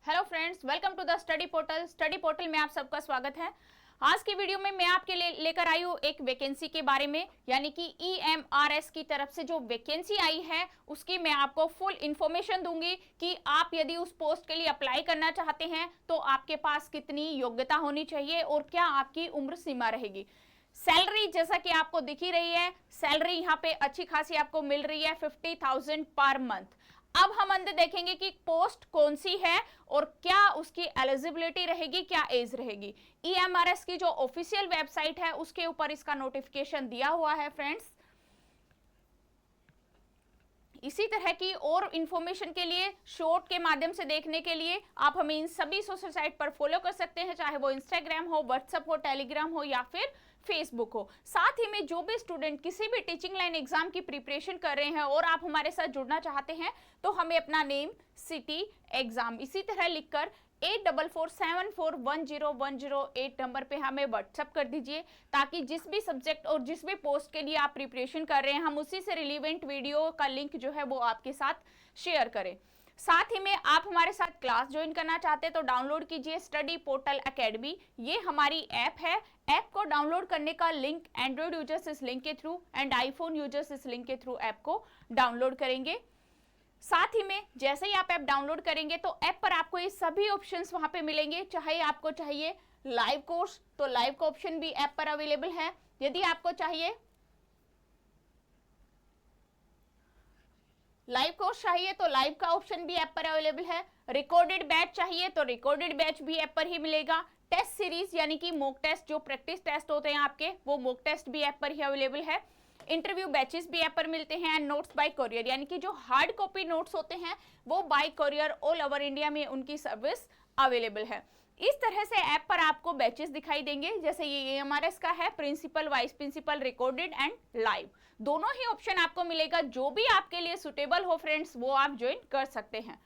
Hello friends, welcome to the study portal. Study portal में आप सबका स्वागत है। आज की वीडियो में मैं आपके लिए लेकर आई हूँ एक वैकेंसी के बारे में, यानी कि EMRS की तरफ से जो वैकेंसी आई है उसकी मैं आपको फुल इंफॉर्मेशन दूंगी कि आप यदि उस पोस्ट के लिए अप्लाई करना चाहते हैं तो आपके पास कितनी योग्यता होनी चाहिए और क्या आपकी उम्र सीमा रहेगी। सैलरी जैसा कि आपको दिख ही रही है, सैलरी यहाँ पे अच्छी खासी आपको मिल रही है 50,000 पर मंथ। अब हम अंदर देखेंगे कि पोस्ट कौन सी है और क्या उसकी एलिजिबिलिटी रहेगी, क्या एज रहेगी। EMRS की जो ऑफिशियल वेबसाइट है उसके ऊपर इसका नोटिफिकेशन दिया हुआ है फ्रेंड्स। इसी तरह की और इंफॉर्मेशन के लिए शॉर्ट के माध्यम से देखने के लिए आप हमें इन सभी सोशल साइट पर फॉलो कर सकते हैं, चाहे वो इंस्टाग्राम हो, व्हाट्सएप हो, टेलीग्राम हो या फिर फेसबुक हो। साथ ही में जो भी स्टूडेंट किसी भी टीचिंग लाइन एग्जाम की प्रिपरेशन कर रहे हैं और आप हमारे साथ जुड़ना चाहते हैं तो हमें अपना नेम, सिटी, एग्जाम इसी तरह लिखकर 8447410108 नंबर पे हमें व्हाट्सएप कर दीजिए, ताकि जिस भी सब्जेक्ट और जिस भी पोस्ट के लिए आप प्रिपरेशन कर रहे हैं हम उसी से रिलेवेंट वीडियो का लिंक जो है वो आपके साथ शेयर करें। साथ ही में आप हमारे साथ क्लास ज्वाइन करना चाहते हैं तो डाउनलोड कीजिए स्टडी पोर्टल एकेडमी। ये हमारी ऐप है। ऐप को डाउनलोड करने का लिंक एंड्रॉइड यूजर्स इस लिंक के थ्रू एंड आईफोन यूजर्स इस लिंक के थ्रू ऐप को डाउनलोड करेंगे। साथ ही में जैसे ही आप ऐप डाउनलोड करेंगे तो ऐप पर आपको ये सभी ऑप्शंस वहां पे मिलेंगे। चाहे आपको चाहिए लाइव कोर्स तो लाइव का ऑप्शन भी ऐप पर अवेलेबल है। यदि आपको चाहिए लाइव कोर्स चाहिए तो लाइव का ऑप्शन भी ऐप पर अवेलेबल है। रिकॉर्डेड बैच चाहिए तो रिकॉर्डेड बैच भी ऐप पर ही मिलेगा। टेस्ट सीरीज यानी कि मॉक टेस्ट, जो प्रैक्टिस टेस्ट होते हैं आपके, वो मॉक टेस्ट भी ऐप पर ही अवेलेबल है। इंटरव्यू बैचेस भी ऐप पर मिलते हैं एंड नोट्स बाय कोरियर, यानी कि जो हार्ड कॉपी नोट्स होते हैं वो bye courier all over India में उनकी सर्विस अवेलेबल है। इस तरह से ऐप पर आपको बैचेस दिखाई देंगे, जैसे ये EMRS का है, principal, vice principal, recorded and live, दोनों ही ऑप्शन आपको मिलेगा। जो भी आपके लिए सुटेबल हो फ्रेंड्स वो आप ज्वाइन कर सकते हैं।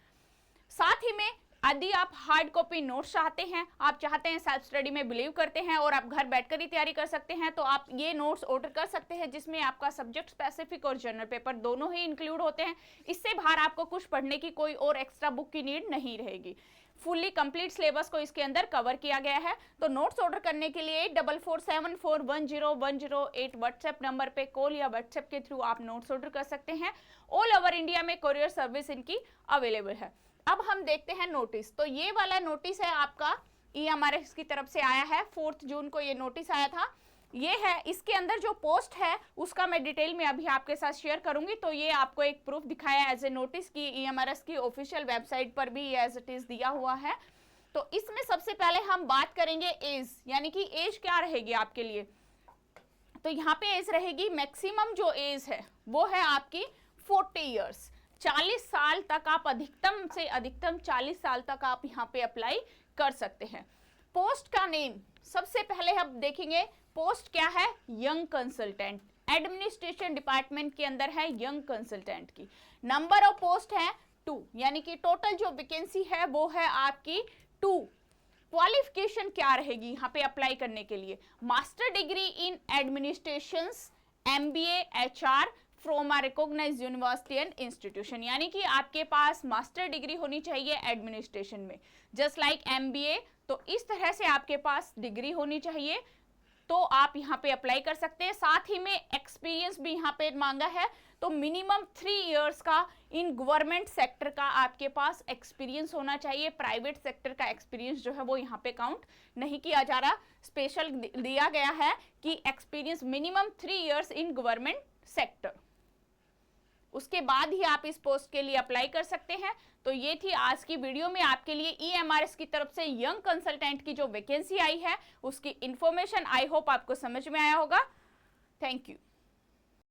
साथ ही में यदि आप हार्ड कॉपी नोट्स चाहते हैं, आप चाहते हैं सेल्फ स्टडी में बिलीव करते हैं और आप घर बैठकर ही तैयारी कर सकते हैं, तो आप ये नोट्स ऑर्डर कर सकते हैं जिसमें आपका सब्जेक्ट स्पेसिफिक और जनरल पेपर दोनों ही इंक्लूड होते हैं। इससे बाहर आपको कुछ पढ़ने की कोई और एक्स्ट्रा बुक की नीड नहीं रहेगी। फुल्ली कंप्लीट सिलेबस को इसके अंदर कवर किया गया है। तो नोट्स ऑर्डर करने के लिए 8447410108 व्हाट्सएप नंबर पे कॉल या व्हाट्सएप के थ्रू आप नोट्स ऑर्डर कर सकते हैं। ऑल ओवर इंडिया में कोरियर सर्विस इनकी अवेलेबल है। अब हम देखते हैं नोटिस। तो ये वाला नोटिस है आपका EMRS की तरफ से आया है, 4 जून को ये नोटिस आया था। ये है, इसके अंदर जो पोस्ट है उसका मैं डिटेल में अभी आपके साथ शेयर करूंगी। तो ये आपको एक प्रूफ दिखाया एज ए नोटिस की EMRS की ऑफिशियल वेबसाइट पर भी एज इट इज दिया हुआ है। तो इसमें सबसे पहले हम बात करेंगे एज, यानी कि एज क्या रहेगी आपके लिए। तो यहाँ पे एज रहेगी, मैक्सिमम जो एज है वो है आपकी 40 ईयर्स, 40 साल तक आप अधिकतम से अधिकतम 40 साल तक आप यहाँ पे अप्लाई कर सकते हैं। पोस्ट का नेम सबसे पहले हम देखेंगे, पोस्ट क्या है, यंग कंसल्टेंट। एडमिनिस्ट्रेशन डिपार्टमेंट के अंदर है यंग कंसल्टेंट की। नंबर ऑफ पोस्ट है 2, यानी कि टोटल जो वैकेंसी है वो है आपकी 2। क्वालिफिकेशन क्या रहेगी यहाँ पे अप्लाई करने के लिए, master degree in administration, MBA HR from a recognised university and institution, यानी कि आपके पास मास्टर डिग्री होनी चाहिए एडमिनिस्ट्रेशन में, जस्ट लाइक MBA। तो इस तरह से आपके पास डिग्री होनी चाहिए तो आप यहाँ पे अप्लाई कर सकते हैं। साथ ही में एक्सपीरियंस भी यहाँ पे मांगा है, तो मिनिमम 3 इयर्स का इन गवर्नमेंट सेक्टर का आपके पास एक्सपीरियंस होना चाहिए। प्राइवेट सेक्टर का एक्सपीरियंस जो है वो यहाँ पे काउंट नहीं किया जा रहा, स्पेशल दिया गया है कि experience minimum 3 years in government sector, उसके बाद ही आप इस पोस्ट के लिए अप्लाई कर सकते हैं। तो ये थी आज की वीडियो में आपके लिए EMRS की तरफ से यंग कंसल्टेंट की जो वैकेंसी आई है उसकी इंफॉर्मेशन। आई होप आपको समझ में आया होगा। Thank you.